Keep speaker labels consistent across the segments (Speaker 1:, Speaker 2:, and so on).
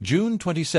Speaker 1: June 22,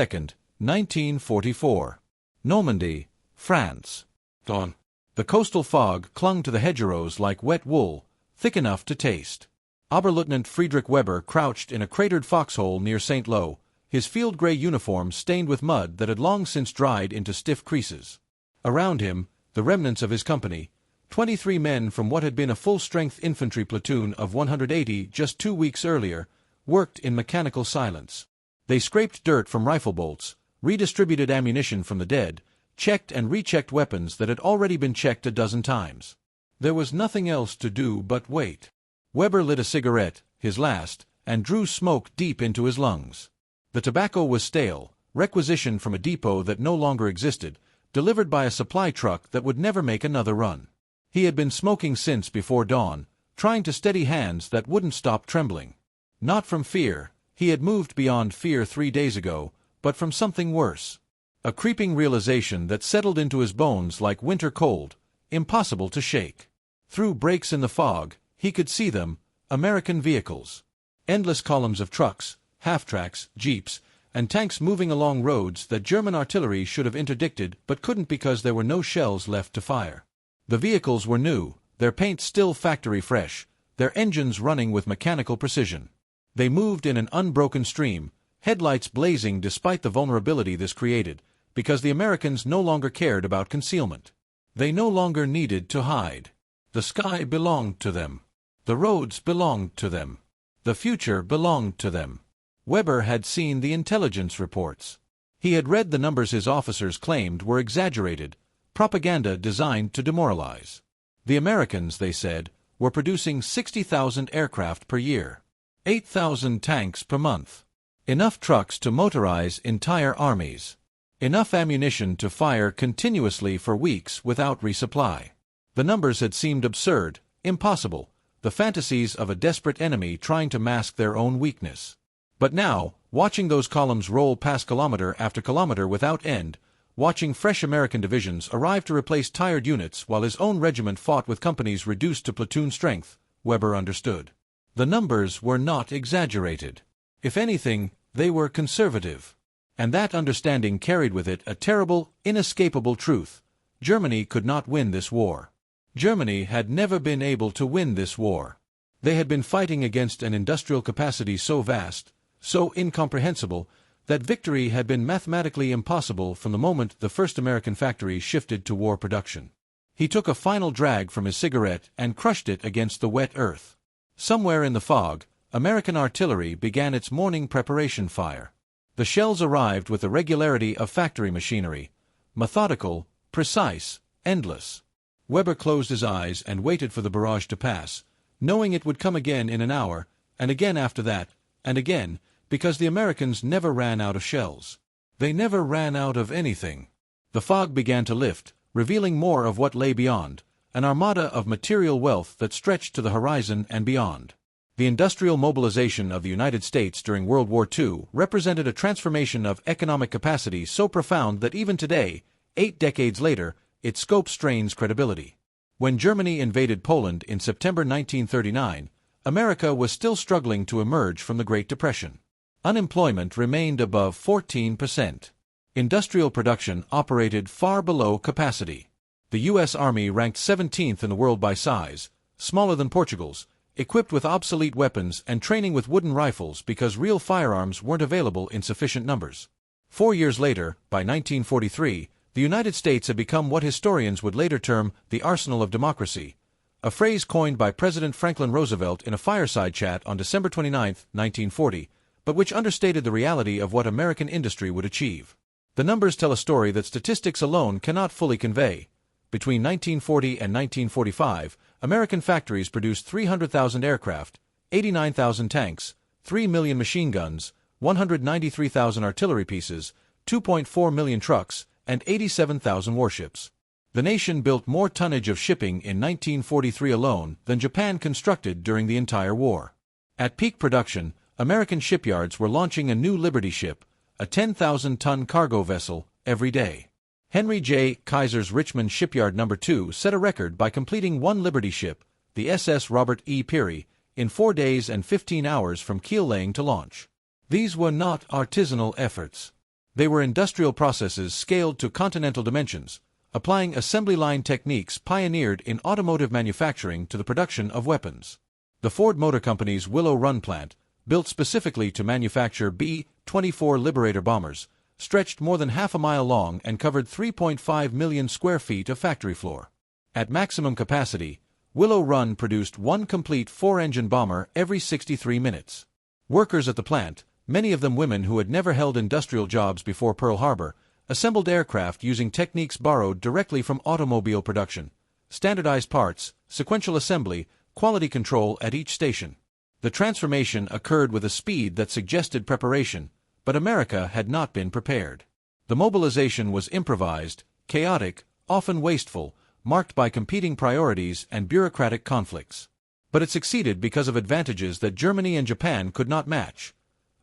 Speaker 1: 1944. Normandy, France. Dawn. The coastal fog clung to the hedgerows like wet wool, thick enough to taste. Oberleutnant Friedrich Weber crouched in a cratered foxhole near St. Lo, his field-gray uniform stained with mud that had long since dried into stiff creases. Around him, the remnants of his company, 23 men from what had been a full-strength infantry platoon of 180 just 2 weeks earlier, worked in mechanical silence. They scraped dirt from rifle bolts, redistributed ammunition from the dead, checked and rechecked weapons that had already been checked a dozen times. There was nothing else to do but wait. Weber lit a cigarette, his last, and drew smoke deep into his lungs. The tobacco was stale, requisitioned from a depot that no longer existed, delivered by a supply truck that would never make another run. He had been smoking since before dawn, trying to steady hands that wouldn't stop trembling. Not from fear, he had moved beyond fear 3 days ago, but from something worse. A creeping realization that settled into his bones like winter cold, impossible to shake. Through breaks in the fog, he could see them, American vehicles. Endless columns of trucks, half-tracks, jeeps, and tanks moving along roads that German artillery should have interdicted but couldn't because there were no shells left to fire. The vehicles were new, their paint still factory fresh, their engines running with mechanical precision. They moved in an unbroken stream, headlights blazing despite the vulnerability this created, because the Americans no longer cared about concealment. They no longer needed to hide. The sky belonged to them. The roads belonged to them. The future belonged to them. Weber had seen the intelligence reports. He had read the numbers his officers claimed were exaggerated, propaganda designed to demoralize. The Americans, they said, were producing 60,000 aircraft per year. 8,000 tanks per month. Enough trucks to motorize entire armies. Enough ammunition to fire continuously for weeks without resupply. The numbers had seemed absurd, impossible, the fantasies of a desperate enemy trying to mask their own weakness. But now, watching those columns roll past kilometer after kilometer without end, watching fresh American divisions arrive to replace tired units while his own regiment fought with companies reduced to platoon strength, Weber understood. The numbers were not exaggerated. If anything, they were conservative. And that understanding carried with it a terrible, inescapable truth. Germany could not win this war. Germany had never been able to win this war. They had been fighting against an industrial capacity so vast, so incomprehensible, that victory had been mathematically impossible from the moment the first American factories shifted to war production. He took a final drag from his cigarette and crushed it against the wet earth. Somewhere in the fog, American artillery began its morning preparation fire. The shells arrived with the regularity of factory machinery, methodical, precise, endless. Weber closed his eyes and waited for the barrage to pass, knowing it would come again in an hour, and again after that, and again, because the Americans never ran out of shells. They never ran out of anything. The fog began to lift, revealing more of what lay beyond, an armada of material wealth that stretched to the horizon and beyond. The industrial mobilization of the United States during World War II represented a transformation of economic capacity so profound that even today, 8 decades later, its scope strains credibility. When Germany invaded Poland in September 1939, America was still struggling to emerge from the Great Depression. Unemployment remained above 14%. Industrial production operated far below capacity. The U.S. Army ranked 17th in the world by size, smaller than Portugal's, equipped with obsolete weapons and training with wooden rifles because real firearms weren't available in sufficient numbers. 4 years later, by 1943, the United States had become what historians would later term the arsenal of democracy, a phrase coined by President Franklin Roosevelt in a fireside chat on December 29, 1940, but which understated the reality of what American industry would achieve. The numbers tell a story that statistics alone cannot fully convey. Between 1940 and 1945, American factories produced 300,000 aircraft, 89,000 tanks, 3 million machine guns, 193,000 artillery pieces, 2.4 million trucks, and 87,000 warships. The nation built more tonnage of shipping in 1943 alone than Japan constructed during the entire war. At peak production, American shipyards were launching a new Liberty ship, a 10,000-ton cargo vessel, every day. Henry J. Kaiser's Richmond Shipyard No. 2 set a record by completing one Liberty ship, the SS Robert E. Peary, in 4 days and 15 hours from keel laying to launch. These were not artisanal efforts. They were industrial processes scaled to continental dimensions, applying assembly line techniques pioneered in automotive manufacturing to the production of weapons. The Ford Motor Company's Willow Run plant, built specifically to manufacture B-24 Liberator bombers, stretched more than half a mile long and covered 3.5 million square feet of factory floor. At maximum capacity, Willow Run produced one complete four-engine bomber every 63 minutes. Workers at the plant, many of them women who had never held industrial jobs before Pearl Harbor, assembled aircraft using techniques borrowed directly from automobile production: standardized parts, sequential assembly, quality control at each station. The transformation occurred with a speed that suggested preparation, but America had not been prepared. The mobilization was improvised, chaotic, often wasteful, marked by competing priorities and bureaucratic conflicts. But it succeeded because of advantages that Germany and Japan could not match: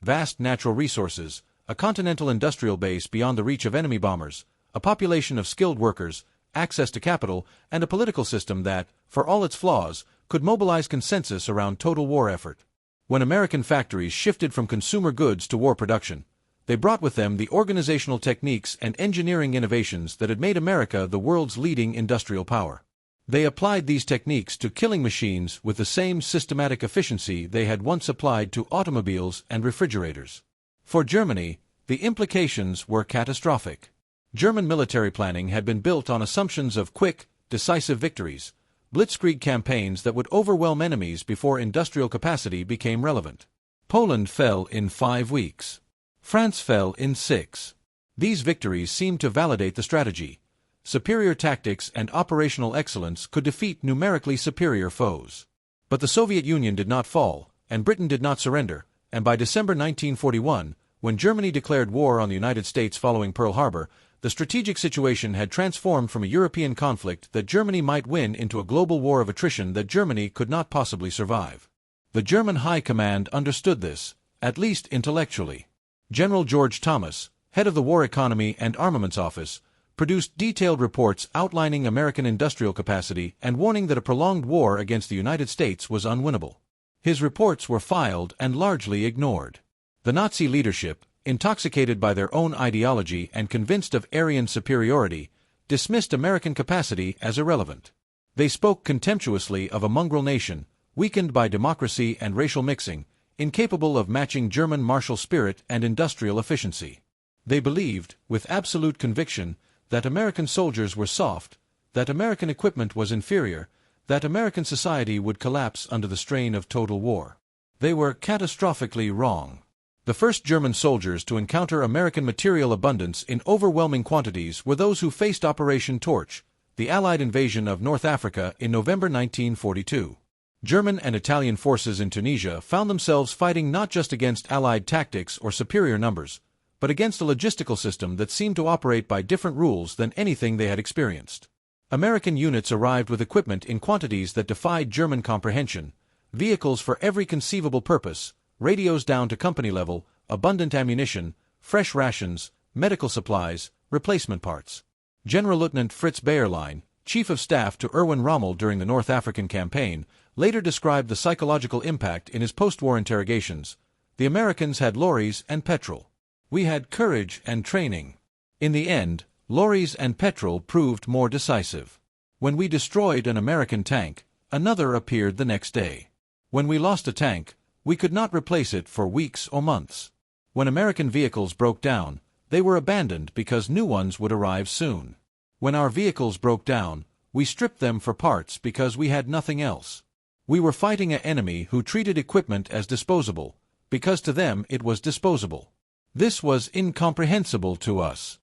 Speaker 1: vast natural resources, a continental industrial base beyond the reach of enemy bombers, a population of skilled workers, access to capital, and a political system that, for all its flaws, could mobilize consensus around total war effort. When American factories shifted from consumer goods to war production, they brought with them the organizational techniques and engineering innovations that had made America the world's leading industrial power. They applied these techniques to killing machines with the same systematic efficiency they had once applied to automobiles and refrigerators. For Germany, the implications were catastrophic. German military planning had been built on assumptions of quick, decisive victories, blitzkrieg campaigns that would overwhelm enemies before industrial capacity became relevant. Poland fell in 5 weeks. France fell in 6. These victories seemed to validate the strategy. Superior tactics and operational excellence could defeat numerically superior foes. But the Soviet Union did not fall, and Britain did not surrender, and by December 1941, when Germany declared war on the United States following Pearl Harbor, the strategic situation had transformed from a European conflict that Germany might win into a global war of attrition that Germany could not possibly survive. The German High Command understood this, at least intellectually. General George Thomas, head of the War Economy and Armaments Office, produced detailed reports outlining American industrial capacity and warning that a prolonged war against the United States was unwinnable. His reports were filed and largely ignored. The Nazi leadership, intoxicated by their own ideology and convinced of Aryan superiority, dismissed American capacity as irrelevant. They spoke contemptuously of a mongrel nation, weakened by democracy and racial mixing, incapable of matching German martial spirit and industrial efficiency. They believed, with absolute conviction, that American soldiers were soft, that American equipment was inferior, that American society would collapse under the strain of total war. They were catastrophically wrong. The first German soldiers to encounter American material abundance in overwhelming quantities were those who faced Operation Torch, the Allied invasion of North Africa in November 1942. German and Italian forces in Tunisia found themselves fighting not just against Allied tactics or superior numbers, but against a logistical system that seemed to operate by different rules than anything they had experienced. American units arrived with equipment in quantities that defied German comprehension: vehicles for every conceivable purpose, radios down to company level, abundant ammunition, fresh rations, medical supplies, replacement parts. General Lieutenant Fritz Bayerlein, Chief of Staff to Erwin Rommel during the North African campaign, later described the psychological impact in his post-war interrogations. The Americans had lorries and petrol. We had courage and training. In the end, lorries and petrol proved more decisive. When we destroyed an American tank, another appeared the next day. When we lost a tank, we could not replace it for weeks or months. When American vehicles broke down, they were abandoned because new ones would arrive soon. When our vehicles broke down, we stripped them for parts because we had nothing else. We were fighting an enemy who treated equipment as disposable, because to them it was disposable. This was incomprehensible to us.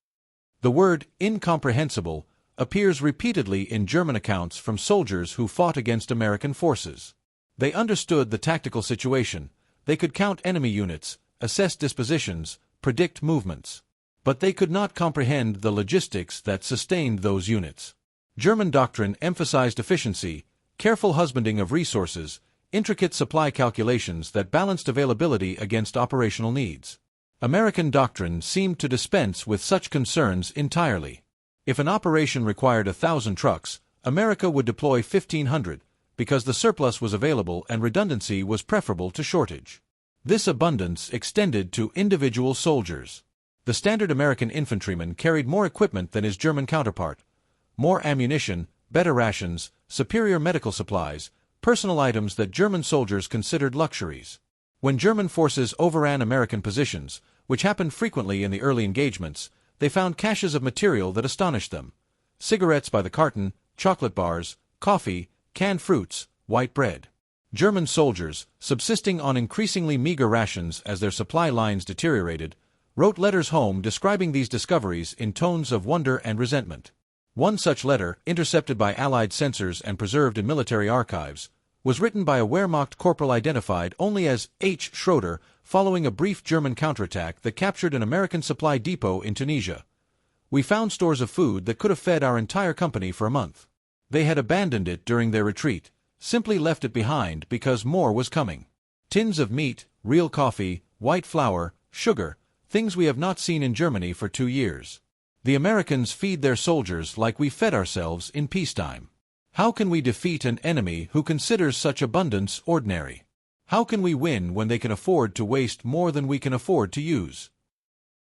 Speaker 1: The word incomprehensible appears repeatedly in German accounts from soldiers who fought against American forces. They understood the tactical situation, they could count enemy units, assess dispositions, predict movements. But they could not comprehend the logistics that sustained those units. German doctrine emphasized efficiency, careful husbanding of resources, intricate supply calculations that balanced availability against operational needs. American doctrine seemed to dispense with such concerns entirely. If an operation required 1,000 trucks, America would deploy 1,500, because the surplus was available and redundancy was preferable to shortage. This abundance extended to individual soldiers. The standard American infantryman carried more equipment than his German counterpart. More ammunition, better rations, superior medical supplies, personal items that German soldiers considered luxuries. When German forces overran American positions, which happened frequently in the early engagements, they found caches of material that astonished them. Cigarettes by the carton, chocolate bars, coffee, canned fruits, white bread. German soldiers, subsisting on increasingly meager rations as their supply lines deteriorated, wrote letters home describing these discoveries in tones of wonder and resentment. One such letter, intercepted by Allied censors and preserved in military archives, was written by a Wehrmacht corporal identified only as H. Schroeder following a brief German counterattack that captured an American supply depot in Tunisia. "We found stores of food that could have fed our entire company for a month. They had abandoned it during their retreat, simply left it behind because more was coming. Tins of meat, real coffee, white flour, sugar, things we have not seen in Germany for 2 years. The Americans feed their soldiers like we fed ourselves in peacetime. How can we defeat an enemy who considers such abundance ordinary? How can we win when they can afford to waste more than we can afford to use?"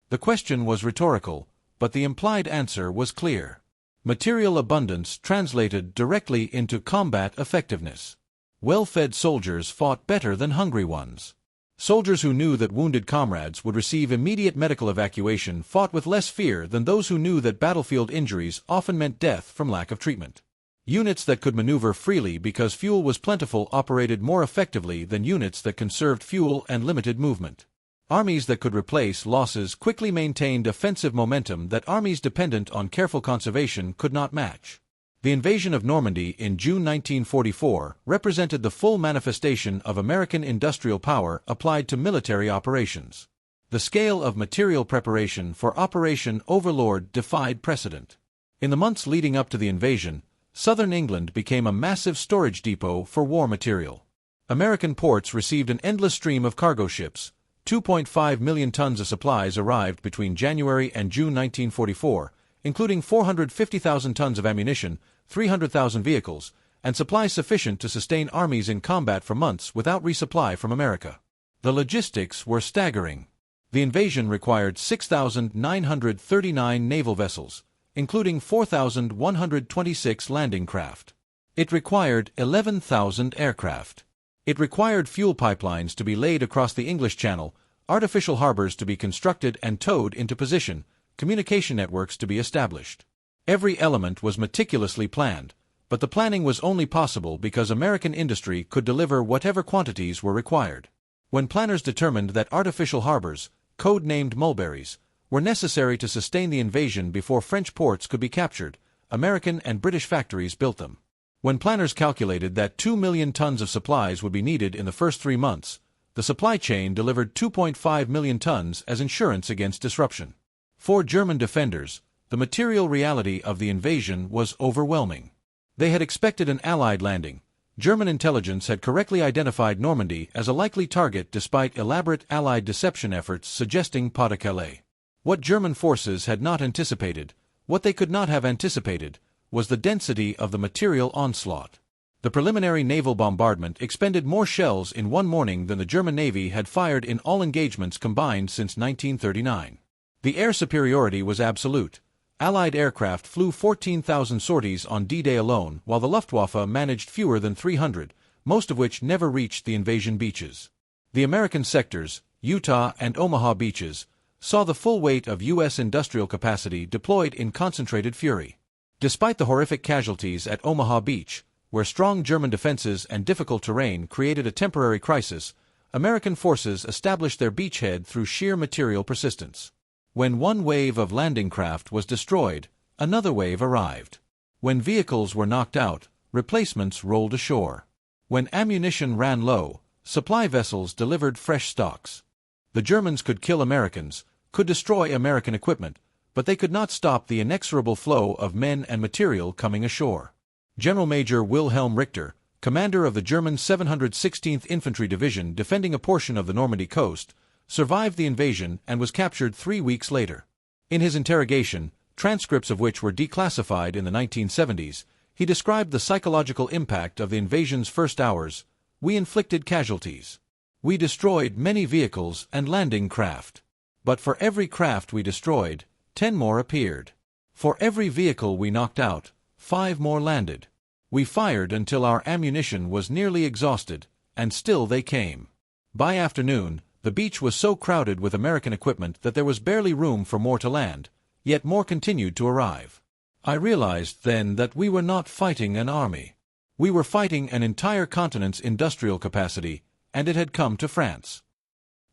Speaker 1: The question was rhetorical, but the implied answer was clear. Material abundance translated directly into combat effectiveness. Well-fed soldiers fought better than hungry ones. Soldiers who knew that wounded comrades would receive immediate medical evacuation fought with less fear than those who knew that battlefield injuries often meant death from lack of treatment. Units that could maneuver freely because fuel was plentiful operated more effectively than units that conserved fuel and limited movement. Armies that could replace losses quickly maintained offensive momentum that armies dependent on careful conservation could not match. The invasion of Normandy in June 1944 represented the full manifestation of American industrial power applied to military operations. The scale of material preparation for Operation Overlord defied precedent. In the months leading up to the invasion, southern England became a massive storage depot for war material. American ports received an endless stream of cargo ships. 2.5 million tons of supplies arrived between January and June 1944, including 450,000 tons of ammunition, 300,000 vehicles, and supplies sufficient to sustain armies in combat for months without resupply from America. The logistics were staggering. The invasion required 6,939 naval vessels, including 4,126 landing craft. It required 11,000 aircraft. It required fuel pipelines to be laid across the English Channel, artificial harbors to be constructed and towed into position, communication networks to be established. Every element was meticulously planned, but the planning was only possible because American industry could deliver whatever quantities were required. When planners determined that artificial harbors, code-named mulberries, were necessary to sustain the invasion before French ports could be captured, American and British factories built them. When planners calculated that 2 million tons of supplies would be needed in the first 3 months, the supply chain delivered 2.5 million tons as insurance against disruption. For German defenders, the material reality of the invasion was overwhelming. They had expected an Allied landing. German intelligence had correctly identified Normandy as a likely target despite elaborate Allied deception efforts suggesting Pas-de-Calais. What German forces had not anticipated, what they could not have anticipated, was the density of the material onslaught. The preliminary naval bombardment expended more shells in one morning than the German Navy had fired in all engagements combined since 1939. The air superiority was absolute. Allied aircraft flew 14,000 sorties on D-Day alone, while the Luftwaffe managed fewer than 300, most of which never reached the invasion beaches. The American sectors, Utah and Omaha beaches, saw the full weight of U.S. industrial capacity deployed in concentrated fury. Despite the horrific casualties at Omaha Beach, where strong German defenses and difficult terrain created a temporary crisis, American forces established their beachhead through sheer material persistence. When one wave of landing craft was destroyed, another wave arrived. When vehicles were knocked out, replacements rolled ashore. When ammunition ran low, supply vessels delivered fresh stocks. The Germans could kill Americans, could destroy American equipment, but they could not stop the inexorable flow of men and material coming ashore. General Major Wilhelm Richter, commander of the German 716th Infantry Division defending a portion of the Normandy coast, survived the invasion and was captured 3 weeks later. In his interrogation, transcripts of which were declassified in the 1970s, he described the psychological impact of the invasion's first hours. "We inflicted casualties. We destroyed many vehicles and landing craft. But for every craft we destroyed, 10 more appeared. For every vehicle we knocked out, 5 more landed. We fired until our ammunition was nearly exhausted, and still they came. By afternoon, the beach was so crowded with American equipment that there was barely room for more to land, yet more continued to arrive. I realized then that we were not fighting an army. We were fighting an entire continent's industrial capacity, and it had come to France.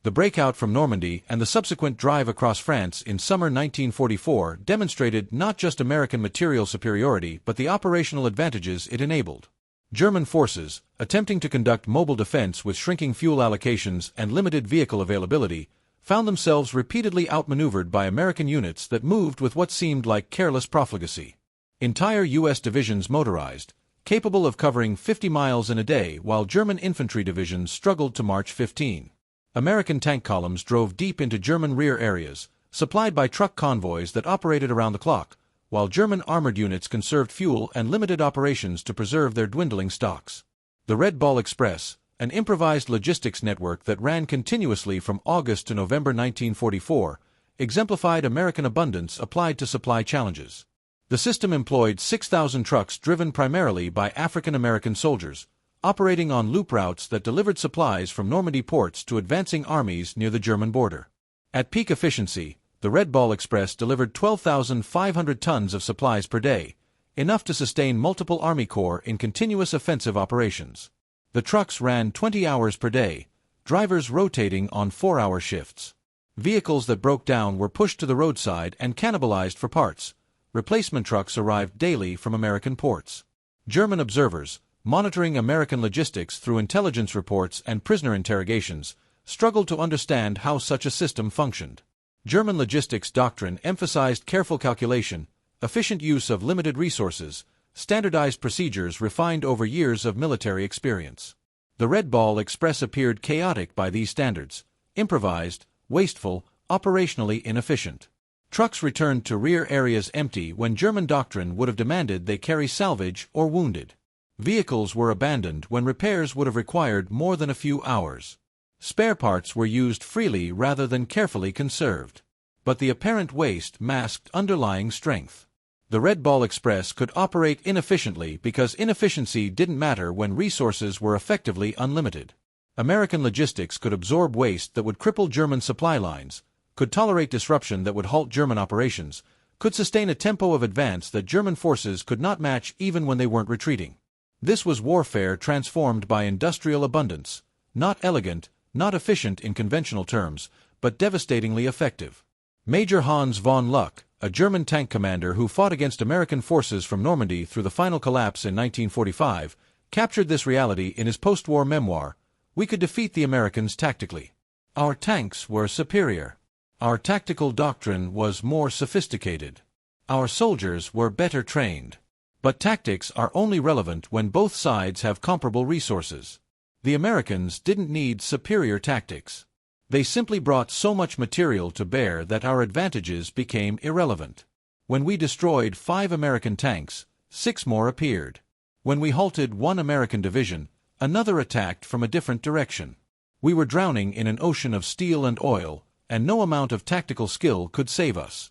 Speaker 1: The breakout from Normandy and the subsequent drive across France in summer 1944 demonstrated not just American material superiority but the operational advantages it enabled. German forces, attempting to conduct mobile defense with shrinking fuel allocations and limited vehicle availability, found themselves repeatedly outmaneuvered by American units that moved with what seemed like careless profligacy. Entire U.S. divisions motorized, capable of covering 50 miles in a day, while German infantry divisions struggled to march 15. American tank columns drove deep into German rear areas, supplied by truck convoys that operated around the clock, while German armored units conserved fuel and limited operations to preserve their dwindling stocks. The Red Ball Express, an improvised logistics network that ran continuously from August to November 1944, exemplified American abundance applied to supply challenges. The system employed 6,000 trucks driven primarily by African American soldiers, operating on loop routes that delivered supplies from Normandy ports to advancing armies near the German border. At peak efficiency, the Red Ball Express delivered 12,500 tons of supplies per day, enough to sustain multiple Army Corps in continuous offensive operations. The trucks ran 20 hours per day, drivers rotating on 4-hour shifts. Vehicles that broke down were pushed to the roadside and cannibalized for parts. Replacement trucks arrived daily from American ports. German observers, monitoring American logistics through intelligence reports and prisoner interrogations, struggled to understand how such a system functioned. German logistics doctrine emphasized careful calculation, efficient use of limited resources, standardized procedures refined over years of military experience. The Red Ball Express appeared chaotic by these standards, improvised, wasteful, operationally inefficient. Trucks returned to rear areas empty when German doctrine would have demanded they carry salvage or wounded. Vehicles were abandoned when repairs would have required more than a few hours. Spare parts were used freely rather than carefully conserved. But the apparent waste masked underlying strength. The Red Ball Express could operate inefficiently because inefficiency didn't matter when resources were effectively unlimited. American logistics could absorb waste that would cripple German supply lines, could tolerate disruption that would halt German operations, could sustain a tempo of advance that German forces could not match even when they weren't retreating. This was warfare transformed by industrial abundance, not elegant, not efficient in conventional terms, but devastatingly effective. Major Hans von Luck, a German tank commander who fought against American forces from Normandy through the final collapse in 1945, captured this reality in his post-war memoir, "We could defeat the Americans tactically. Our tanks were superior. Our tactical doctrine was more sophisticated. Our soldiers were better trained. But tactics are only relevant when both sides have comparable resources. The Americans didn't need superior tactics. They simply brought so much material to bear that our advantages became irrelevant. When we destroyed 5 American tanks, 6 more appeared. When we halted 1 American division, another attacked from a different direction. We were drowning in an ocean of steel and oil, and no amount of tactical skill could save us."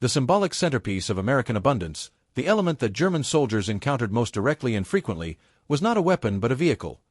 Speaker 1: The symbolic centerpiece of American abundance, the element that German soldiers encountered most directly and frequently, was not a weapon but a vehicle.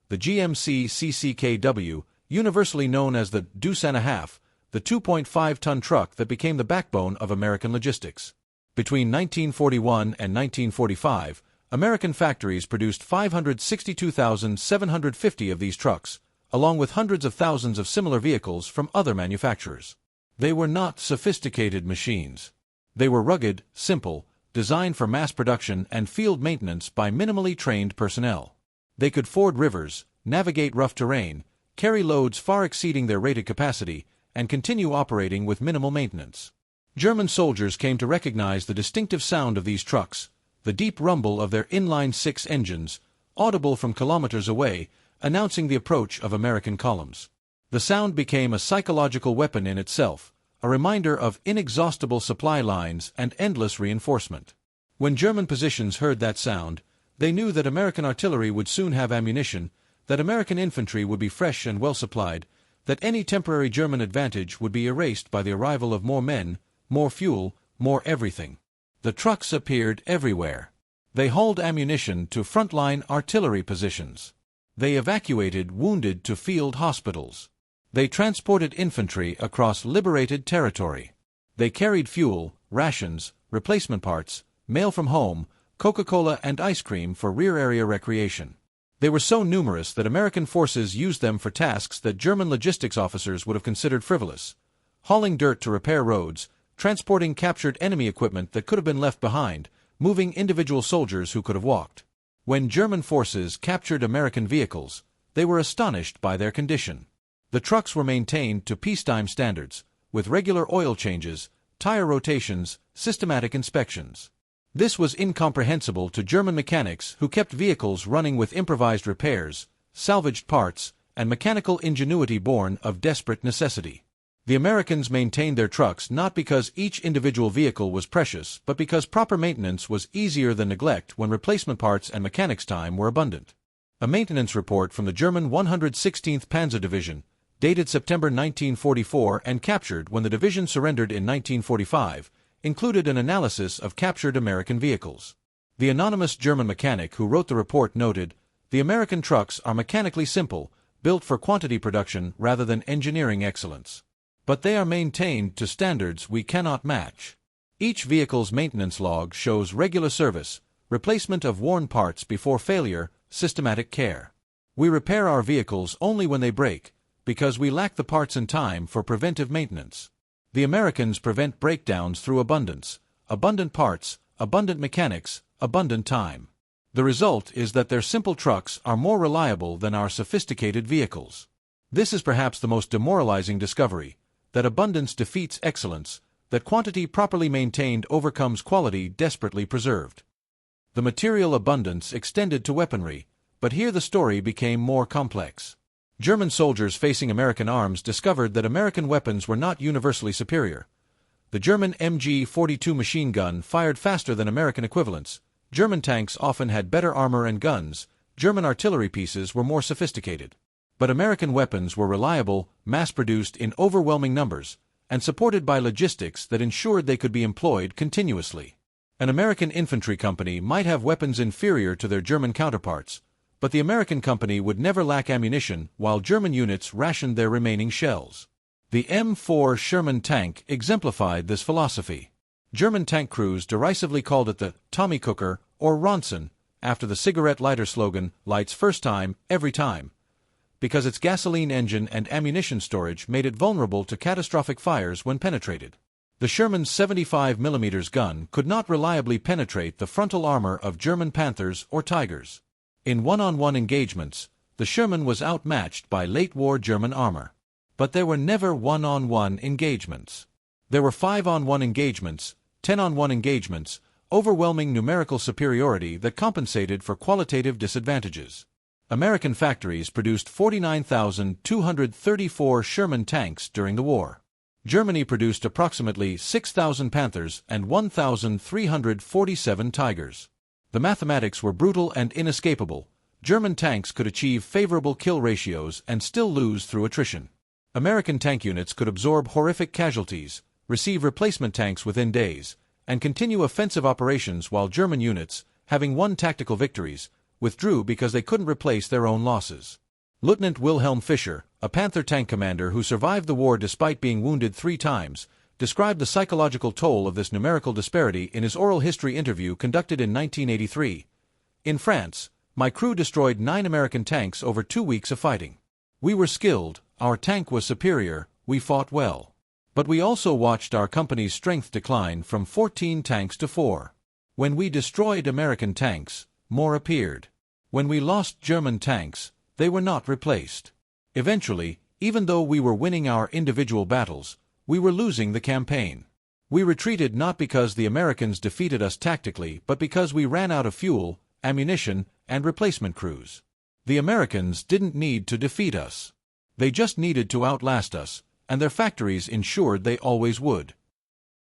Speaker 1: The GMC CCKW, universally known as the Deuce and a Half, the 2.5-ton truck that became the backbone of American logistics. Between 1941 and 1945, American factories produced 562,750 of these trucks, along with hundreds of thousands of similar vehicles from other manufacturers. They were not sophisticated machines. They were rugged, simple, designed for mass production and field maintenance by minimally trained personnel. They could ford rivers, navigate rough terrain, carry loads far exceeding their rated capacity, and continue operating with minimal maintenance. German soldiers came to recognize the distinctive sound of these trucks, the deep rumble of their inline-six engines, audible from kilometers away, announcing the approach of American columns. The sound became a psychological weapon in itself, a reminder of inexhaustible supply lines and endless reinforcement. When German positions heard that sound, they knew that American artillery would soon have ammunition, that American infantry would be fresh and well supplied, that any temporary German advantage would be erased by the arrival of more men, more fuel, more everything. The trucks appeared everywhere. They hauled ammunition to frontline artillery positions. They evacuated wounded to field hospitals. They transported infantry across liberated territory. They carried fuel, rations, replacement parts, mail from home, Coca-Cola and ice cream for rear area recreation. They were so numerous that American forces used them for tasks that German logistics officers would have considered frivolous: hauling dirt to repair roads, transporting captured enemy equipment that could have been left behind, moving individual soldiers who could have walked. When German forces captured American vehicles, they were astonished by their condition. The trucks were maintained to peacetime standards, with regular oil changes, tire rotations, systematic inspections. This was incomprehensible to German mechanics who kept vehicles running with improvised repairs, salvaged parts, and mechanical ingenuity born of desperate necessity. The Americans maintained their trucks not because each individual vehicle was precious, but because proper maintenance was easier than neglect when replacement parts and mechanics' time were abundant. A maintenance report from the German 116th Panzer Division, dated September 1944 and captured when the division surrendered in 1945, included an analysis of captured American vehicles. The anonymous German mechanic who wrote the report noted, "The American trucks are mechanically simple, built for quantity production rather than engineering excellence. But they are maintained to standards we cannot match. Each vehicle's maintenance log shows regular service, replacement of worn parts before failure, systematic care. We repair our vehicles only when they break, because we lack the parts and time for preventive maintenance. The Americans prevent breakdowns through abundance, abundant parts, abundant mechanics, abundant time. The result is that their simple trucks are more reliable than our sophisticated vehicles. This is perhaps the most demoralizing discovery, that abundance defeats excellence, that quantity properly maintained overcomes quality desperately preserved." The material abundance extended to weaponry, but here the story became more complex. German soldiers facing American arms discovered that American weapons were not universally superior. The German MG-42 machine gun fired faster than American equivalents. German tanks often had better armor and guns. German artillery pieces were more sophisticated. But American weapons were reliable, mass-produced in overwhelming numbers, and supported by logistics that ensured they could be employed continuously. An American infantry company might have weapons inferior to their German counterparts, but the American company would never lack ammunition while German units rationed their remaining shells. The M4 Sherman tank exemplified this philosophy. German tank crews derisively called it the Tommy Cooker or Ronson, after the cigarette lighter slogan, "Lights first time, every time," because its gasoline engine and ammunition storage made it vulnerable to catastrophic fires when penetrated. The Sherman's 75mm gun could not reliably penetrate the frontal armor of German Panthers or Tigers. In one-on-one engagements, the Sherman was outmatched by late-war German armor. But there were never one-on-one engagements. There were 5-on-1 engagements, 10-on-1 engagements, overwhelming numerical superiority that compensated for qualitative disadvantages. American factories produced 49,234 Sherman tanks during the war. Germany produced approximately 6,000 Panthers and 1,347 Tigers. The mathematics were brutal and inescapable. German tanks could achieve favorable kill ratios and still lose through attrition. American tank units could absorb horrific casualties, receive replacement tanks within days, and continue offensive operations while German units, having won tactical victories, withdrew because they couldn't replace their own losses. Lieutenant Wilhelm Fischer, a Panther tank commander who survived the war despite being wounded 3 times, described the psychological toll of this numerical disparity in his oral history interview conducted in 1983. "In France, my crew destroyed 9 American tanks over 2 weeks of fighting. We were skilled, our tank was superior, we fought well. But we also watched our company's strength decline from 14 tanks to 4. When we destroyed American tanks, more appeared. When we lost German tanks, they were not replaced. Eventually, even though we were winning our individual battles, we were losing the campaign. We retreated not because the Americans defeated us tactically, but because we ran out of fuel, ammunition, and replacement crews. The Americans didn't need to defeat us. They just needed to outlast us, and their factories ensured they always would."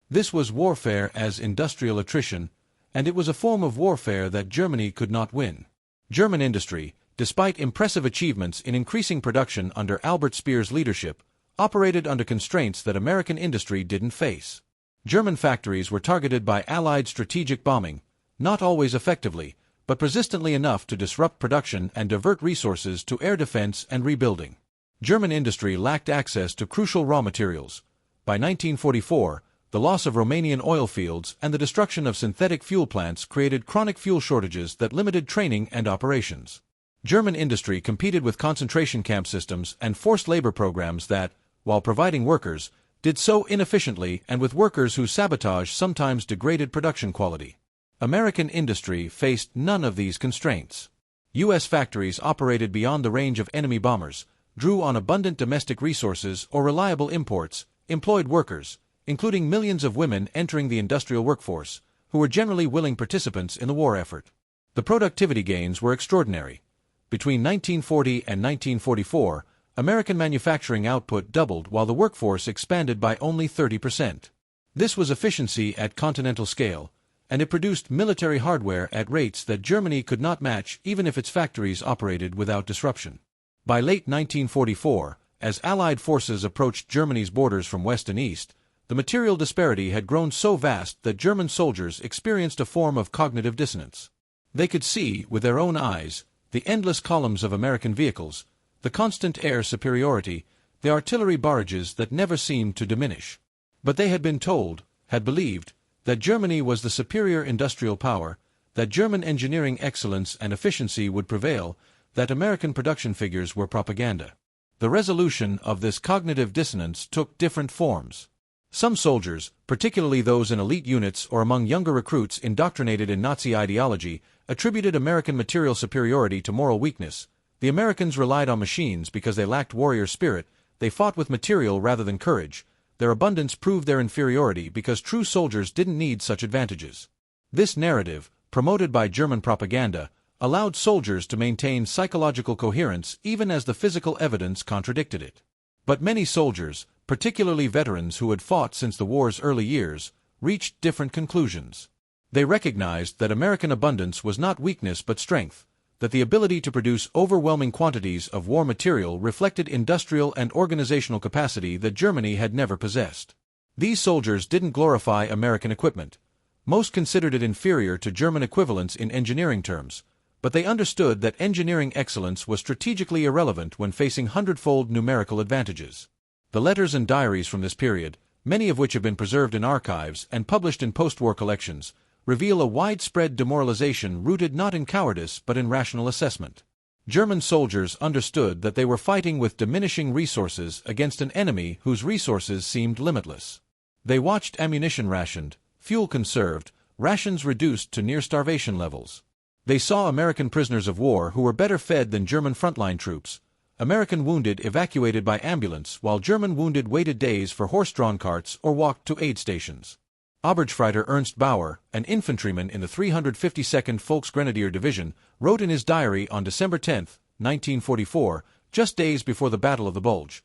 Speaker 1: This was warfare as industrial attrition, and it was a form of warfare that Germany could not win. German industry, despite impressive achievements in increasing production under Albert Speer's leadership, operated under constraints that American industry didn't face. German factories were targeted by Allied strategic bombing, not always effectively, but persistently enough to disrupt production and divert resources to air defense and rebuilding. German industry lacked access to crucial raw materials. By 1944, the loss of Romanian oil fields and the destruction of synthetic fuel plants created chronic fuel shortages that limited training and operations. German industry competed with concentration camp systems and forced labor programs that, while providing workers, did so inefficiently and with workers whose sabotage sometimes degraded production quality. American industry faced none of these constraints. U.S. factories operated beyond the range of enemy bombers, drew on abundant domestic resources or reliable imports, employed workers, including millions of women entering the industrial workforce, who were generally willing participants in the war effort. The productivity gains were extraordinary. Between 1940 and 1944, American manufacturing output doubled while the workforce expanded by only 30%. This was efficiency at continental scale, and it produced military hardware at rates that Germany could not match even if its factories operated without disruption. By late 1944, as Allied forces approached Germany's borders from west and east, the material disparity had grown so vast that German soldiers experienced a form of cognitive dissonance. They could see, with their own eyes, the endless columns of American vehicles, the constant air superiority, the artillery barrages that never seemed to diminish. But they had been told, had believed, that Germany was the superior industrial power, that German engineering excellence and efficiency would prevail, that American production figures were propaganda. The resolution of this cognitive dissonance took different forms. Some soldiers, particularly those in elite units or among younger recruits indoctrinated in Nazi ideology, attributed American material superiority to moral weakness. The Americans relied on machines because they lacked warrior spirit, they fought with material rather than courage. Their abundance proved their inferiority because true soldiers didn't need such advantages. This narrative, promoted by German propaganda, allowed soldiers to maintain psychological coherence even as the physical evidence contradicted it. But many soldiers, particularly veterans who had fought since the war's early years, reached different conclusions. They recognized that American abundance was not weakness but strength, that the ability to produce overwhelming quantities of war material reflected industrial and organizational capacity that Germany had never possessed. These soldiers didn't glorify American equipment. Most considered it inferior to German equivalents in engineering terms, but they understood that engineering excellence was strategically irrelevant when facing hundredfold numerical advantages. The letters and diaries from this period, many of which have been preserved in archives and published in post-war collections, reveal a widespread demoralization rooted not in cowardice but in rational assessment. German soldiers understood that they were fighting with diminishing resources against an enemy whose resources seemed limitless. They watched ammunition rationed, fuel conserved, rations reduced to near-starvation levels. They saw American prisoners of war who were better fed than German frontline troops, American wounded evacuated by ambulance while German wounded waited days for horse-drawn carts or walked to aid stations. Oberstfreiter Ernst Bauer, an infantryman in the 352nd Volksgrenadier Division, wrote in his diary on December 10, 1944, just days before the Battle of the Bulge,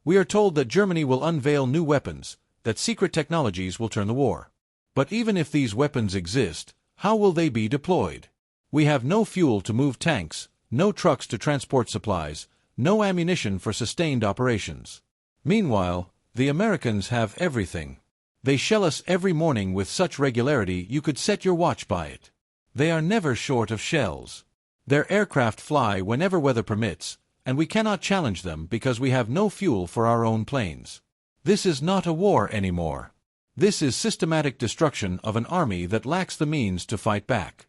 Speaker 1: "We are told that Germany will unveil new weapons, that secret technologies will turn the war. But even if these weapons exist, how will they be deployed? We have no fuel to move tanks, no trucks to transport supplies, no ammunition for sustained operations. Meanwhile, the Americans have everything. They shell us every morning with such regularity you could set your watch by it. They are never short of shells. Their aircraft fly whenever weather permits, and we cannot challenge them because we have no fuel for our own planes. This is not a war anymore. This is systematic destruction of an army that lacks the means to fight back."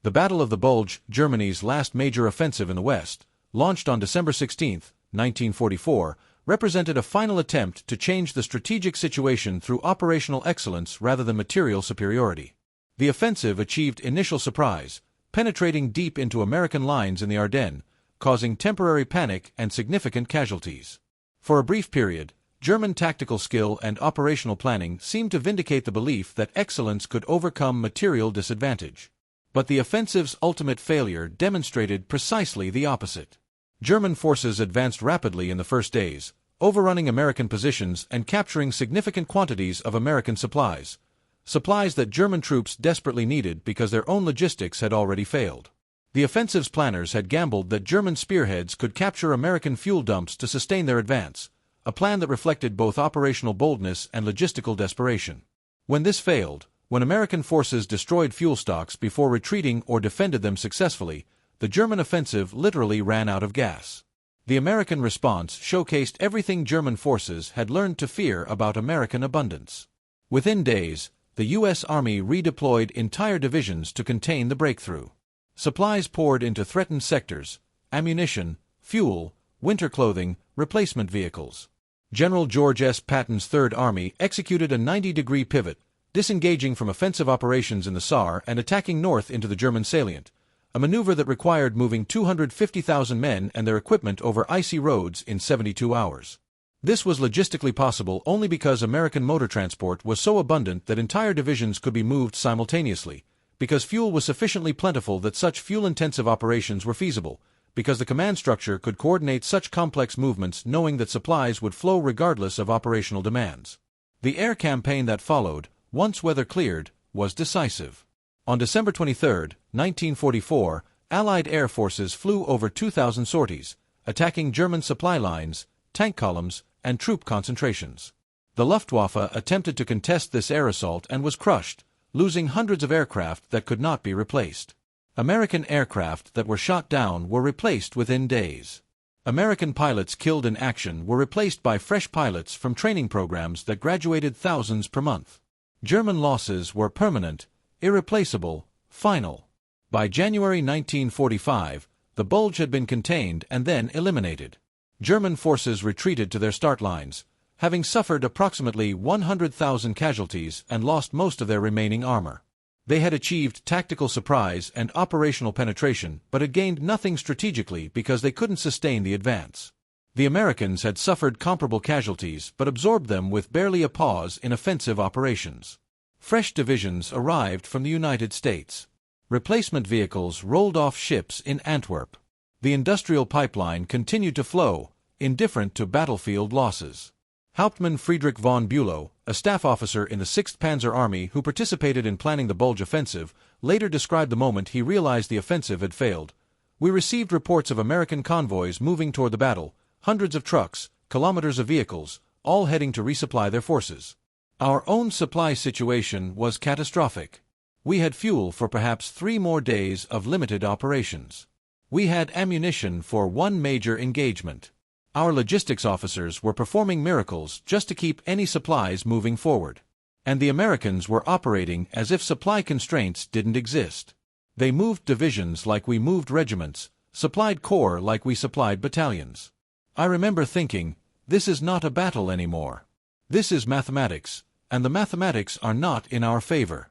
Speaker 1: The Battle of the Bulge, Germany's last major offensive in the West, launched on December 16, 1944, represented a final attempt to change the strategic situation through operational excellence rather than material superiority. The offensive achieved initial surprise, penetrating deep into American lines in the Ardennes, causing temporary panic and significant casualties. For a brief period, German tactical skill and operational planning seemed to vindicate the belief that excellence could overcome material disadvantage. But the offensive's ultimate failure demonstrated precisely the opposite. German forces advanced rapidly in the first days, overrunning American positions and capturing significant quantities of American supplies that German troops desperately needed because their own logistics had already failed. The offensive's planners had gambled that German spearheads could capture American fuel dumps to sustain their advance, a plan that reflected both operational boldness and logistical desperation. When this failed, when American forces destroyed fuel stocks before retreating or defended them successfully, the German offensive literally ran out of gas. The American response showcased everything German forces had learned to fear about American abundance. Within days, the U.S. Army redeployed entire divisions to contain the breakthrough. Supplies poured into threatened sectors: ammunition, fuel, winter clothing, replacement vehicles. General George S. Patton's Third Army executed a 90-degree pivot, disengaging from offensive operations in the Saar and attacking north into the German salient, a maneuver that required moving 250,000 men and their equipment over icy roads in 72 hours. This was logistically possible only because American motor transport was so abundant that entire divisions could be moved simultaneously, because fuel was sufficiently plentiful that such fuel-intensive operations were feasible, because the command structure could coordinate such complex movements knowing that supplies would flow regardless of operational demands. The air campaign that followed, once weather cleared, was decisive. On December 23, 1944, Allied air forces flew over 2,000 sorties, attacking German supply lines, tank columns, and troop concentrations. The Luftwaffe attempted to contest this air assault and was crushed, losing hundreds of aircraft that could not be replaced. American aircraft that were shot down were replaced within days. American pilots killed in action were replaced by fresh pilots from training programs that graduated thousands per month. German losses were permanent, irreplaceable, final. By January 1945, the bulge had been contained and then eliminated. German forces retreated to their start lines, having suffered approximately 100,000 casualties and lost most of their remaining armor. They had achieved tactical surprise and operational penetration, but had gained nothing strategically because they couldn't sustain the advance. The Americans had suffered comparable casualties but absorbed them with barely a pause in offensive operations. Fresh divisions arrived from the United States. Replacement vehicles rolled off ships in Antwerp. The industrial pipeline continued to flow, indifferent to battlefield losses. Hauptmann Friedrich von Bülow, a staff officer in the 6th Panzer Army who participated in planning the Bulge offensive, later described the moment he realized the offensive had failed. "We received reports of American convoys moving toward the battle, hundreds of trucks, kilometers of vehicles, all heading to resupply their forces. Our own supply situation was catastrophic. We had fuel for perhaps 3 more days of limited operations. We had ammunition for 1 major engagement. Our logistics officers were performing miracles just to keep any supplies moving forward. And the Americans were operating as if supply constraints didn't exist. They moved divisions like we moved regiments, supplied corps like we supplied battalions. I remember thinking, this is not a battle anymore. This is mathematics, and the mathematics are not in our favor."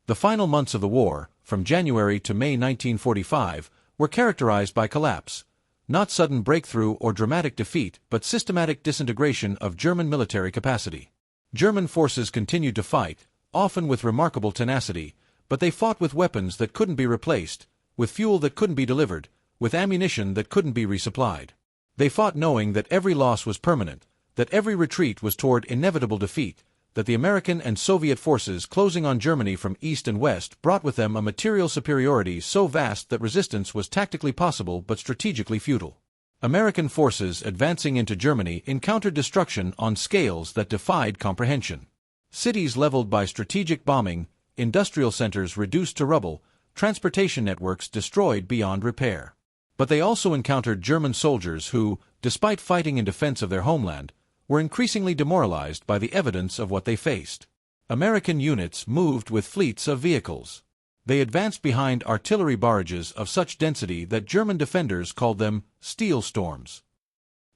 Speaker 1: The final months of the war, from January to May 1945, were characterized by collapse. Not sudden breakthrough or dramatic defeat, but systematic disintegration of German military capacity. German forces continued to fight, often with remarkable tenacity, but they fought with weapons that couldn't be replaced, with fuel that couldn't be delivered, with ammunition that couldn't be resupplied. They fought knowing that every loss was permanent, that every retreat was toward inevitable defeat, that the American and Soviet forces closing on Germany from east and west brought with them a material superiority so vast that resistance was tactically possible but strategically futile. American forces advancing into Germany encountered destruction on scales that defied comprehension. Cities leveled by strategic bombing, industrial centers reduced to rubble, transportation networks destroyed beyond repair. But they also encountered German soldiers who, despite fighting in defense of their homeland, were increasingly demoralized by the evidence of what they faced. American units moved with fleets of vehicles. They advanced behind artillery barrages of such density that German defenders called them steel storms.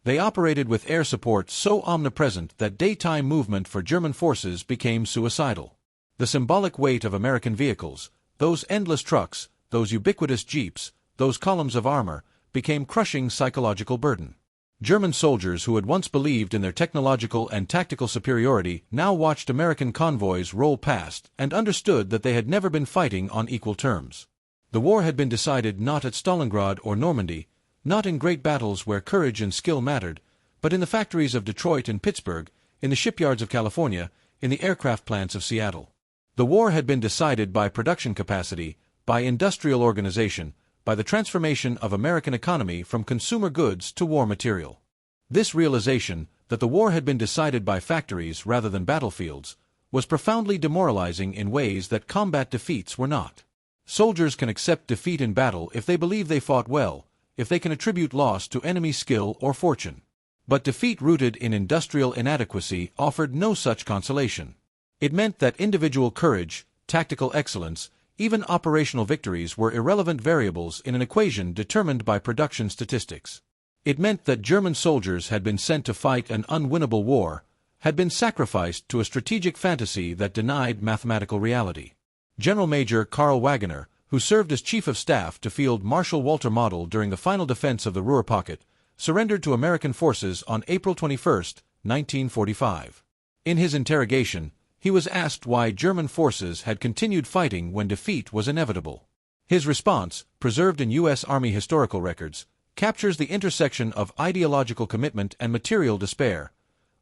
Speaker 1: They operated with air support so omnipresent that daytime movement for German forces became suicidal. The symbolic weight of American vehicles, those endless trucks, those ubiquitous jeeps, those columns of armor, became crushing psychological burden. German soldiers who had once believed in their technological and tactical superiority now watched American convoys roll past and understood that they had never been fighting on equal terms. The war had been decided not at Stalingrad or Normandy, not in great battles where courage and skill mattered, but in the factories of Detroit and Pittsburgh, in the shipyards of California, in the aircraft plants of Seattle. The war had been decided by production capacity, by industrial organization, by the transformation of American economy from consumer goods to war material. This realization, that the war had been decided by factories rather than battlefields, was profoundly demoralizing in ways that combat defeats were not. Soldiers can accept defeat in battle if they believe they fought well, if they can attribute loss to enemy skill or fortune. But defeat rooted in industrial inadequacy offered no such consolation. It meant that individual courage, tactical excellence, even operational victories were irrelevant variables in an equation determined by production statistics. It meant that German soldiers had been sent to fight an unwinnable war, had been sacrificed to a strategic fantasy that denied mathematical reality. General Major Karl Wagener, who served as Chief of Staff to Field Marshal Walter Model during the final defense of the Ruhr Pocket, surrendered to American forces on April 21, 1945. In his interrogation, he was asked why German forces had continued fighting when defeat was inevitable. His response, preserved in U.S. Army historical records, captures the intersection of ideological commitment and material despair.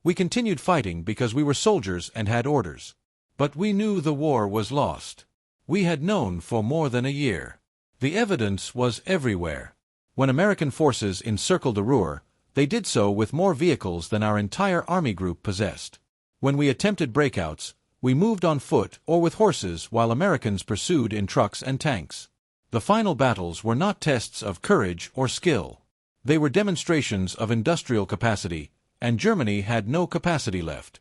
Speaker 1: We continued fighting because we were soldiers and had orders. But we knew the war was lost. We had known for more than a year. The evidence was everywhere. When American forces encircled the Ruhr, they did so with more vehicles than our entire army group possessed. When we attempted breakouts, we moved on foot or with horses while Americans pursued in trucks and tanks. The final battles were not tests of courage or skill. They were demonstrations of industrial capacity, and Germany had no capacity left.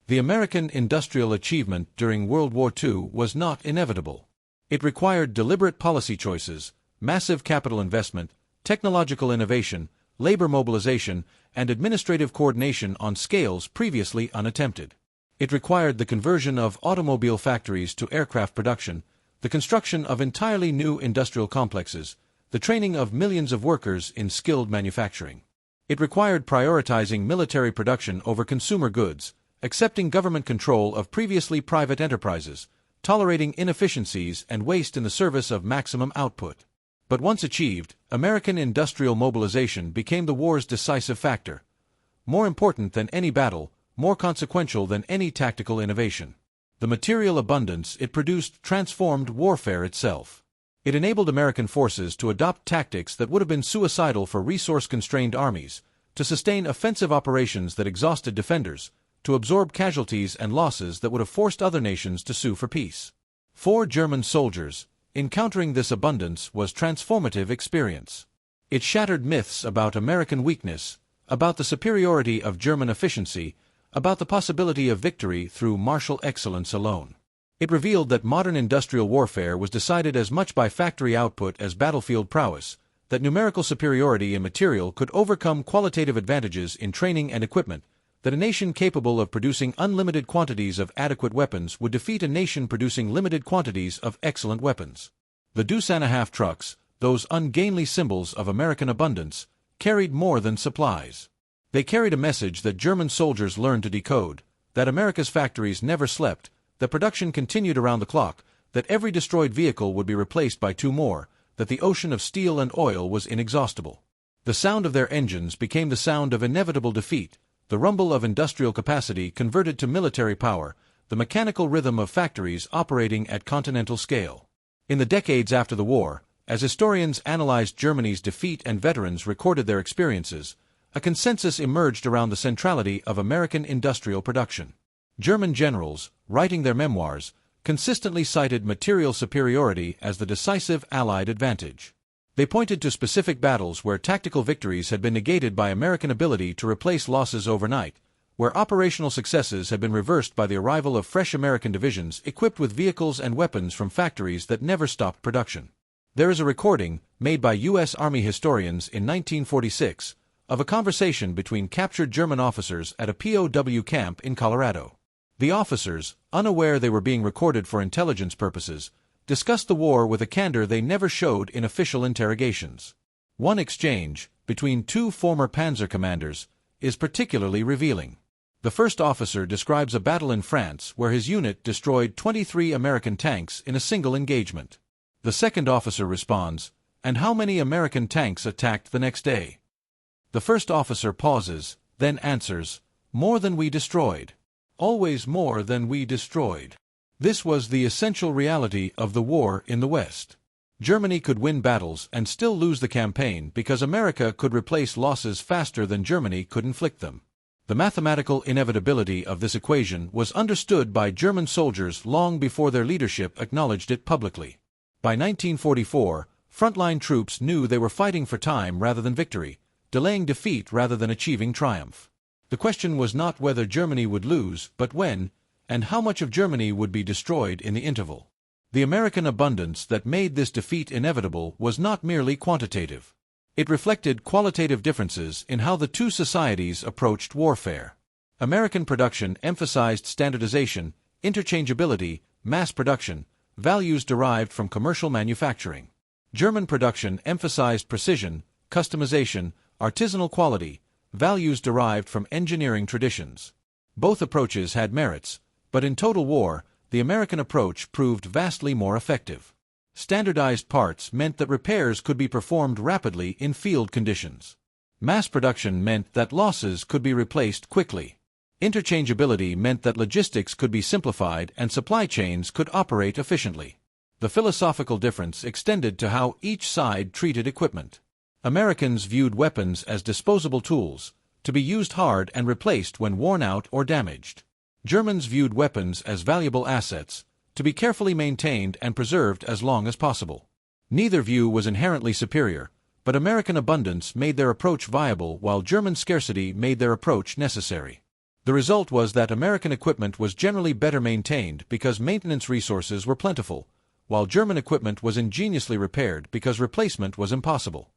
Speaker 1: The American industrial achievement during World War II was not inevitable. It required deliberate policy choices, massive capital investment, technological innovation, labor mobilization, and administrative coordination on scales previously unattempted. It required the conversion of automobile factories to aircraft production, the construction of entirely new industrial complexes, the training of millions of workers in skilled manufacturing. It required prioritizing military production over consumer goods, accepting government control of previously private enterprises, tolerating inefficiencies and waste in the service of maximum output. But once achieved, American industrial mobilization became the war's decisive factor. More important than any battle, more consequential than any tactical innovation. The material abundance it produced transformed warfare itself. It enabled American forces to adopt tactics that would have been suicidal for resource-constrained armies, to sustain offensive operations that exhausted defenders, to absorb casualties and losses that would have forced other nations to sue for peace. For German soldiers, encountering this abundance was transformative experience. It shattered myths about American weakness, about the superiority of German efficiency, about the possibility of victory through martial excellence alone. It revealed that modern industrial warfare was decided as much by factory output as battlefield prowess, that numerical superiority in material could overcome qualitative advantages in training and equipment, that a nation capable of producing unlimited quantities of adequate weapons would defeat a nation producing limited quantities of excellent weapons. The Deuce-and-a-half trucks, those ungainly symbols of American abundance, carried more than supplies. They carried a message that German soldiers learned to decode, that America's factories never slept, that production continued around the clock, that every destroyed vehicle would be replaced by two more, that the ocean of steel and oil was inexhaustible. The sound of their engines became the sound of inevitable defeat, the rumble of industrial capacity converted to military power, the mechanical rhythm of factories operating at continental scale. In the decades after the war, as historians analyzed Germany's defeat and veterans recorded their experiences, a consensus emerged around the centrality of American industrial production. German generals, writing their memoirs, consistently cited material superiority as the decisive Allied advantage. They pointed to specific battles where tactical victories had been negated by American ability to replace losses overnight, where operational successes had been reversed by the arrival of fresh American divisions equipped with vehicles and weapons from factories that never stopped production. There is a recording, made by U.S. Army historians in 1946, of a conversation between captured German officers at a POW camp in Colorado. The officers, unaware they were being recorded for intelligence purposes, discussed the war with a candor they never showed in official interrogations. One exchange, between two former Panzer commanders, is particularly revealing. The first officer describes a battle in France where his unit destroyed 23 American tanks in a single engagement. The second officer responds, "And how many American tanks attacked the next day?" The first officer pauses, then answers, "More than we destroyed. Always more than we destroyed." This was the essential reality of the war in the West. Germany could win battles and still lose the campaign because America could replace losses faster than Germany could inflict them. The mathematical inevitability of this equation was understood by German soldiers long before their leadership acknowledged it publicly. By 1944, frontline troops knew they were fighting for time rather than victory, delaying defeat rather than achieving triumph. The question was not whether Germany would lose, but when, and how much of Germany would be destroyed in the interval. The American abundance that made this defeat inevitable was not merely quantitative. It reflected qualitative differences in how the two societies approached warfare. American production emphasized standardization, interchangeability, mass production, values derived from commercial manufacturing. German production emphasized precision, customization, artisanal quality, values derived from engineering traditions. Both approaches had merits, but in total war, the American approach proved vastly more effective. Standardized parts meant that repairs could be performed rapidly in field conditions. Mass production meant that losses could be replaced quickly. Interchangeability meant that logistics could be simplified and supply chains could operate efficiently. The philosophical difference extended to how each side treated equipment. Americans viewed weapons as disposable tools, to be used hard and replaced when worn out or damaged. Germans viewed weapons as valuable assets, to be carefully maintained and preserved as long as possible. Neither view was inherently superior, but American abundance made their approach viable while German scarcity made their approach necessary. The result was that American equipment was generally better maintained because maintenance resources were plentiful, while German equipment was ingeniously repaired because replacement was impossible.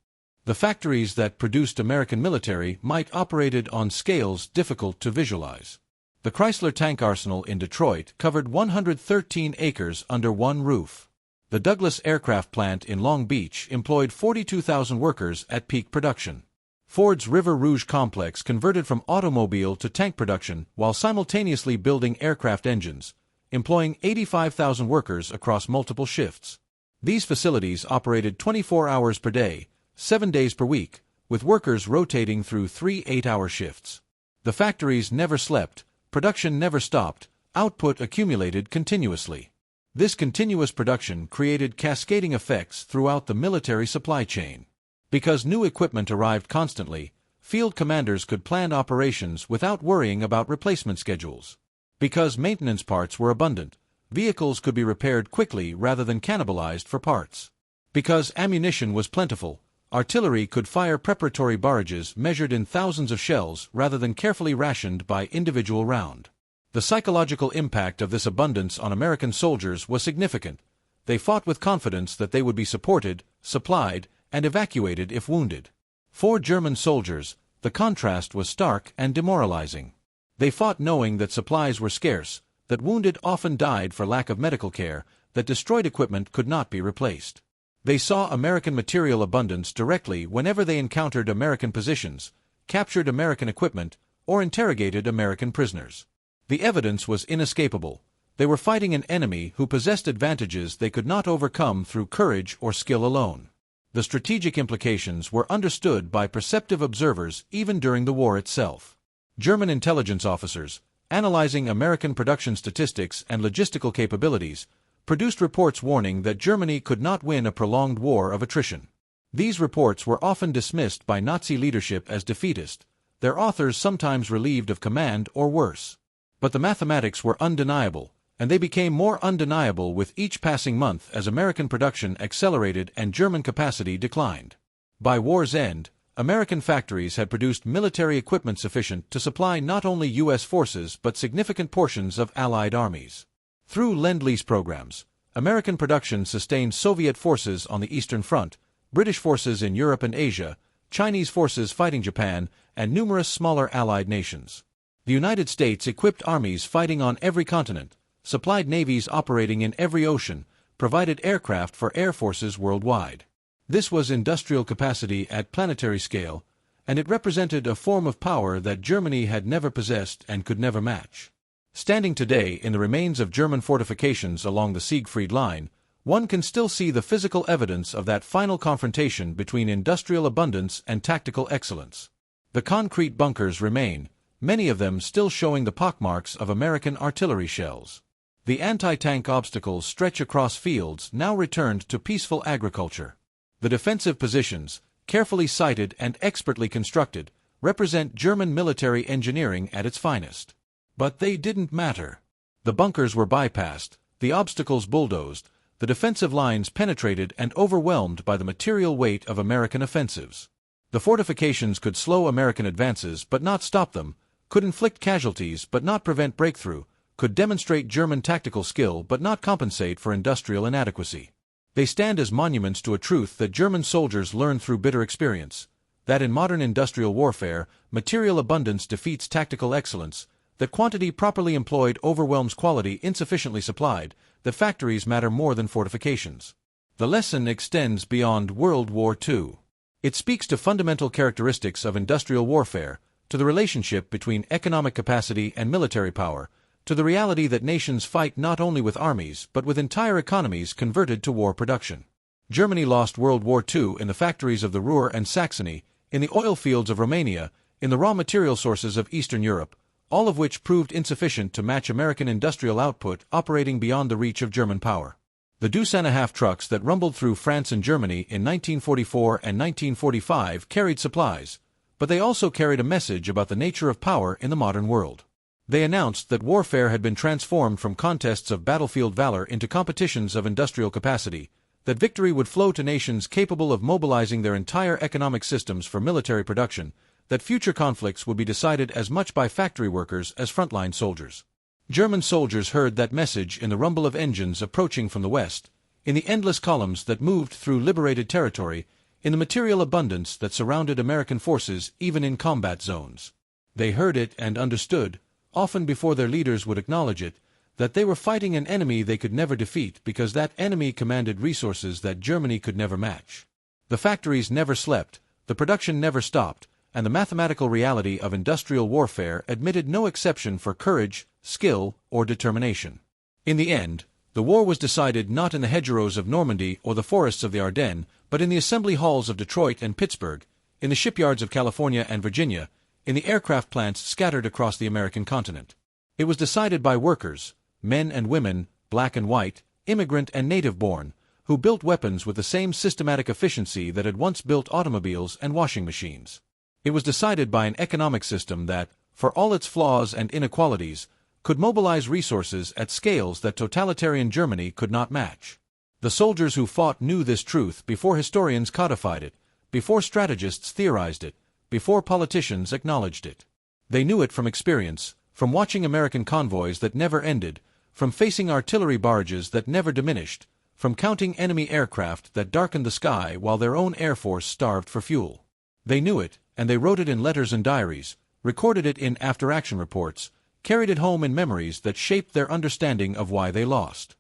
Speaker 1: The factories that produced American military might operated on scales difficult to visualize. The Chrysler tank arsenal in Detroit covered 113 acres under one roof. The Douglas aircraft plant in Long Beach employed 42,000 workers at peak production. Ford's River Rouge complex converted from automobile to tank production while simultaneously building aircraft engines, employing 85,000 workers across multiple shifts. These facilities operated 24 hours per day, 7 days per week, with workers rotating through 3 8-hour shifts. The factories never slept, production never stopped, output accumulated continuously. This continuous production created cascading effects throughout the military supply chain. Because new equipment arrived constantly, field commanders could plan operations without worrying about replacement schedules. Because maintenance parts were abundant, vehicles could be repaired quickly rather than cannibalized for parts. Because ammunition was plentiful, artillery could fire preparatory barrages measured in thousands of shells rather than carefully rationed by individual round. The psychological impact of this abundance on American soldiers was significant. They fought with confidence that they would be supported, supplied, and evacuated if wounded. For German soldiers, the contrast was stark and demoralizing. They fought knowing that supplies were scarce, that wounded often died for lack of medical care, that destroyed equipment could not be replaced. They saw American material abundance directly whenever they encountered American positions, captured American equipment, or interrogated American prisoners. The evidence was inescapable. They were fighting an enemy who possessed advantages they could not overcome through courage or skill alone. The strategic implications were understood by perceptive observers even during the war itself. German intelligence officers, analyzing American production statistics and logistical capabilities, produced reports warning that Germany could not win a prolonged war of attrition. These reports were often dismissed by Nazi leadership as defeatist, their authors sometimes relieved of command or worse. But the mathematics were undeniable, and they became more undeniable with each passing month as American production accelerated and German capacity declined. By war's end, American factories had produced military equipment sufficient to supply not only U.S. forces but significant portions of Allied armies. Through Lend-Lease programs, American production sustained Soviet forces on the Eastern Front, British forces in Europe and Asia, Chinese forces fighting Japan, and numerous smaller Allied nations. The United States equipped armies fighting on every continent, supplied navies operating in every ocean, provided aircraft for air forces worldwide. This was industrial capacity at planetary scale, and it represented a form of power that Germany had never possessed and could never match. Standing today in the remains of German fortifications along the Siegfried Line, one can still see the physical evidence of that final confrontation between industrial abundance and tactical excellence. The concrete bunkers remain, many of them still showing the pockmarks of American artillery shells. The anti-tank obstacles stretch across fields now returned to peaceful agriculture. The defensive positions, carefully sited and expertly constructed, represent German military engineering at its finest. But they didn't matter. The bunkers were bypassed, the obstacles bulldozed, the defensive lines penetrated and overwhelmed by the material weight of American offensives. The fortifications could slow American advances but not stop them, could inflict casualties but not prevent breakthrough, could demonstrate German tactical skill but not compensate for industrial inadequacy. They stand as monuments to a truth that German soldiers learned through bitter experience, that in modern industrial warfare, material abundance defeats tactical excellence, that quantity properly employed overwhelms quality insufficiently supplied, that factories matter more than fortifications. The lesson extends beyond World War II. It speaks to fundamental characteristics of industrial warfare, to the relationship between economic capacity and military power, to the reality that nations fight not only with armies but with entire economies converted to war production. Germany lost World War II in the factories of the Ruhr and Saxony, in the oil fields of Romania, in the raw material sources of Eastern Europe, all of which proved insufficient to match American industrial output operating beyond the reach of German power. The Deuce-and-a-half trucks that rumbled through France and Germany in 1944 and 1945 carried supplies, but they also carried a message about the nature of power in the modern world. They announced that warfare had been transformed from contests of battlefield valor into competitions of industrial capacity, that victory would flow to nations capable of mobilizing their entire economic systems for military production, that future conflicts would be decided as much by factory workers as frontline soldiers. German soldiers heard that message in the rumble of engines approaching from the west, in the endless columns that moved through liberated territory, in the material abundance that surrounded American forces even in combat zones. They heard it and understood, often before their leaders would acknowledge it, that they were fighting an enemy they could never defeat because that enemy commanded resources that Germany could never match. The factories never slept, the production never stopped, and the mathematical reality of industrial warfare admitted no exception for courage, skill, or determination. In the end, the war was decided not in the hedgerows of Normandy or the forests of the Ardennes, but in the assembly halls of Detroit and Pittsburgh, in the shipyards of California and Virginia, in the aircraft plants scattered across the American continent. It was decided by workers, men and women, black and white, immigrant and native-born, who built weapons with the same systematic efficiency that had once built automobiles and washing machines. It was decided by an economic system that, for all its flaws and inequalities, could mobilize resources at scales that totalitarian Germany could not match. The soldiers who fought knew this truth before historians codified it, before strategists theorized it, before politicians acknowledged it. They knew it from experience, from watching American convoys that never ended, from facing artillery barrages that never diminished, from counting enemy aircraft that darkened the sky while their own air force starved for fuel. They knew it, and they wrote it in letters and diaries, recorded it in after-action reports, carried it home in memories that shaped their understanding of why they lost.